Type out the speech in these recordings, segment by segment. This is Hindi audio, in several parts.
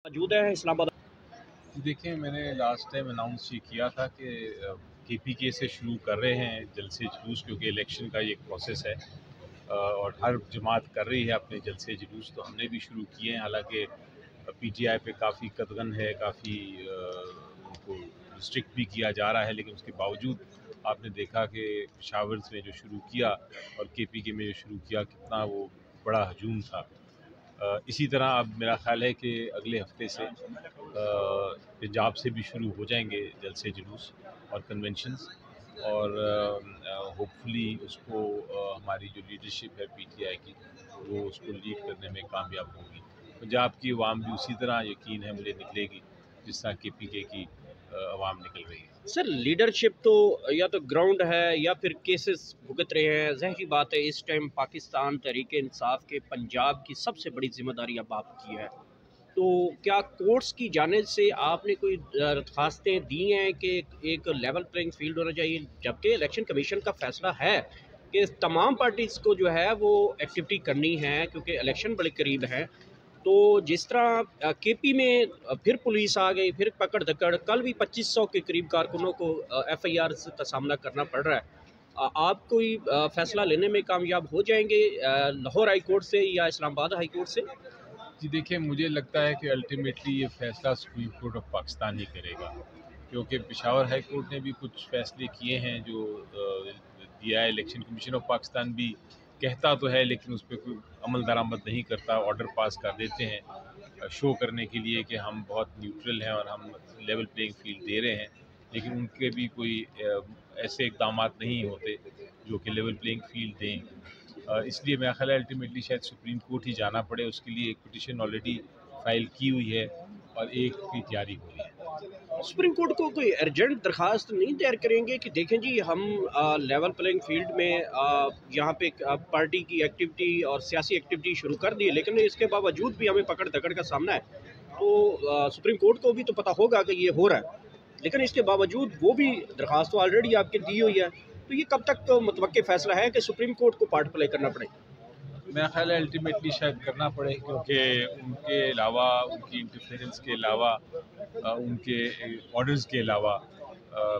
मौजूद है इस्लामाबाद। देखिए, मैंने लास्ट टाइम अनाउंस ये किया था कि केपीके से शुरू कर रहे हैं जलसे जुलूस, क्योंकि इलेक्शन का ये एक प्रोसेस है और हर जमात कर रही है अपने जलसे जुलूस, तो हमने भी शुरू किए हैं। हालांकि पीटीआई पे काफ़ी कदगन है, काफ़ी उनको रिस्ट्रिक्ट भी किया जा रहा है, लेकिन उसके बावजूद आपने देखा कि पेशावर में जो शुरू किया और केपीके में जो शुरू किया, कितना वो बड़ा हजूम था। इसी तरह अब मेरा ख़्याल है कि अगले हफ्ते से पंजाब से भी शुरू हो जाएंगे जलसे जुलूस और कन्वेंशंस, और होपफुली उसको हमारी जो लीडरशिप है पीटीआई की, वो उसको लीड करने में कामयाब होगी। पंजाब की अवाम भी उसी तरह यकीन है मुझे निकलेगी जिस तरह केपीके की अवाम निकल रही है। सर लीडरशिप तो या तो ग्राउंड है या फिर केसेस भुगत रहे हैं। ज़ाहिर बात है इस टाइम पाकिस्तान तहरीक इंसाफ के पंजाब की सबसे बड़ी जिम्मेदारी अब आपकी है। तो क्या कोर्ट्स की जानिब से आपने कोई दरख्वास्तें दी हैं कि एक लेवल प्लेइंग फील्ड होना चाहिए, जबकि इलेक्शन कमीशन का फैसला है कि तमाम पार्टीज़ को जो है वो एक्टिविटी करनी है क्योंकि इलेक्शन बड़े करीब है। तो जिस तरह केपी में फिर पुलिस आ गई, फिर पकड़ धकड़, कल भी 2500 के करीब कारकुनों को एफआईआर का सामना करना पड़ रहा है। आप कोई फैसला लेने में कामयाब हो जाएंगे लाहौर हाई कोर्ट से या इस्लामाबाद हाई कोर्ट से? जी देखिए, मुझे लगता है कि अल्टीमेटली ये फैसला सुप्रीम कोर्ट ऑफ पाकिस्तान ही करेगा, क्योंकि पेशावर हाई कोर्ट ने भी कुछ फैसले किए हैं जो दिया है। इलेक्शन कमीशन ऑफ पाकिस्तान भी कहता तो है, लेकिन उस पर कोई अमल दरामद नहीं करता। ऑर्डर पास कर देते हैं शो करने के लिए कि हम बहुत न्यूट्रल हैं और हम लेवल प्लेइंग फील्ड दे रहे हैं, लेकिन उनके भी कोई ऐसे इकदाम नहीं होते जो कि लेवल प्लेइंग फील्ड दें। इसलिए मेरा ख्याल है अल्टीमेटली शायद सुप्रीम कोर्ट ही जाना पड़े। उसके लिए एक पिटिशन ऑलरेडी फाइल की हुई है और एक की तैयारी हो रही है। सुप्रीम कोर्ट को कोई अर्जेंट दरखास्त नहीं दायर करेंगे कि देखें जी हम लेवल प्लेइंग फील्ड में यहाँ पे पार्टी की एक्टिविटी और सियासी एक्टिविटी शुरू कर दी, लेकिन इसके बावजूद भी हमें पकड़ धकड़ का सामना है। तो सुप्रीम कोर्ट को भी तो पता होगा कि ये हो रहा है, लेकिन इसके बावजूद वो भी दरखास्त तो ऑलरेडी आपके दी हुई है। तो ये कब तक तो मुतवक्किल फैसला है कि सुप्रीम कोर्ट को पार्ट प्ले करना पड़े? मेरा ख्याल है अल्टीमेटली शायद करना पड़े, क्योंकि उनके अलावा, उनकी इंटरफेरेंस के अलावा, उनके ऑर्डर्स के अलावा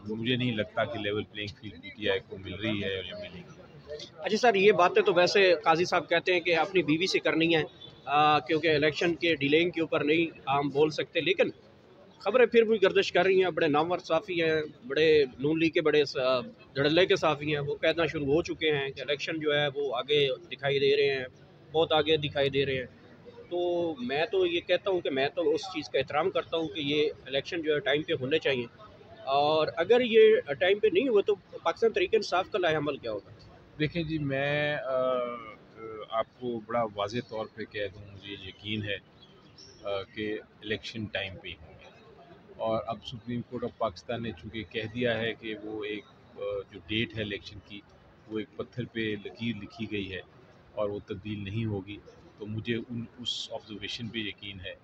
मुझे नहीं लगता कि लेवल प्लेइंग फील्ड पीटीआई को मिल रही है या मिलेगी। अच्छा सर, ये बातें तो वैसे काजी साहब कहते हैं कि अपनी बीवी से करनी है क्योंकि इलेक्शन के डिलेइंग के ऊपर नहीं हम बोल सकते, लेकिन खबरें फिर भी गर्दिश कर रही हैं। बड़े नामवर साफ़ी हैं, बड़े नून लीग के बड़े धड़ल्ले के साफ़ी हैं, वो कहना शुरू हो चुके हैं कि इलेक्शन जो है वो आगे दिखाई दे रहे हैं, बहुत आगे दिखाई दे रहे हैं। तो मैं तो ये कहता हूँ कि मैं तो उस चीज़ का एहतराम करता हूँ कि ये इलेक्शन जो है टाइम पे होने चाहिए, और अगर ये टाइम पे नहीं हुए तो पाकिस्तान तहरीक इंसाफ का लाहेअमल क्या होगा? देखें जी, मैं आपको बड़ा वाज़ेह तौर पे कह दूँ, मुझे यकीन है कि इलेक्शन टाइम पे ही होंगे। और अब सुप्रीम कोर्ट ऑफ पाकिस्तान ने चूँकि कह दिया है कि वो एक जो डेट है इलेक्शन की, वो एक पत्थर पे लकीर लिखी गई है और वो तब्दील नहीं होगी, तो मुझे उस ऑब्जर्वेशन पे यकीन है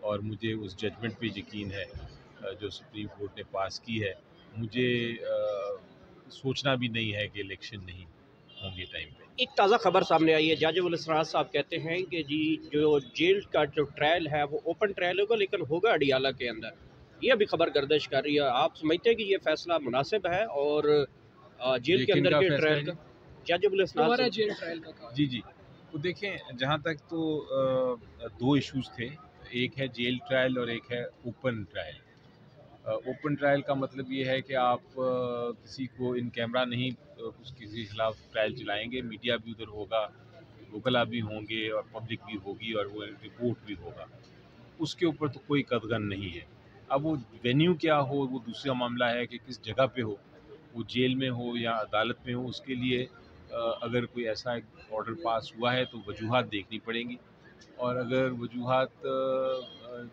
और मुझे उस जजमेंट पे यकीन है जो सुप्रीम कोर्ट ने पास की है। मुझे सोचना भी नहीं है कि इलेक्शन नहीं होंगे टाइम पे। एक ताज़ा खबर सामने आई है, जज उल इसरार साहब कहते हैं कि जी जो जेल का जो ट्रायल है वो ओपन ट्रायल होगा, लेकिन होगा अडियाला के अंदर। ये अभी खबर गर्दिश कर रही है। आप समझते हैं कि ये फैसला मुनासिब है और जेल ये के अंदर किनका के फैसला है ट्रायल जी? का? जज उल इसरार दोबारा साहब। जेल ट्रायल का कहा। जी, जी। तो देखें, जहाँ तक तो 2 इश्यूज़ थे। एक है जेल ट्रायल और एक है ओपन ट्रायल। ओपन ट्रायल का मतलब ये है कि आप किसी को इन कैमरा नहीं कुछ किसी के खिलाफ ट्रायल चलाएँगे, मीडिया भी उधर होगा, वकला भी होंगे और पब्लिक भी होगी और वो रिपोर्ट भी होगा। उसके ऊपर तो कोई कदगन नहीं है। अब वो वेन्यू क्या हो, वो दूसरा मामला है कि किस जगह पे हो, वो जेल में हो या अदालत में हो। उसके लिए अगर कोई ऐसा एक ऑर्डर पास हुआ है तो वजूहात देखनी पड़ेंगी, और अगर वजूहात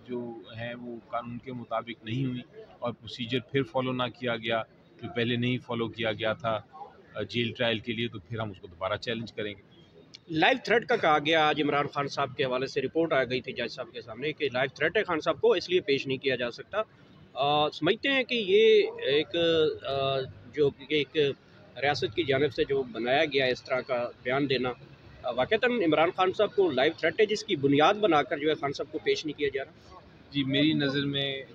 जो हैं वो कानून के मुताबिक नहीं हुई और प्रोसीजर फिर फॉलो ना किया गया, जो पहले नहीं फॉलो किया गया था जेल ट्रायल के लिए, तो फिर हम उसको दोबारा चैलेंज करेंगे। लाइव थ्रेट का कहा गया, आज इमरान खान साहब के हवाले से रिपोर्ट आ गई थी जज साहब के सामने कि लाइव थ्रेट है खान साहब को, इसलिए पेश नहीं किया जा सकता। समझते हैं कि ये एक जो कि एक रियासत की जानिब से जो बनाया गया इस तरह का बयान देना, वाक़तन इमरान खान साहब को लाइव थ्रेट है जिसकी बुनियाद बनाकर जो है खान साहब को पेश नहीं किया जा रहा। जी, मेरी नज़र में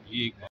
ये एक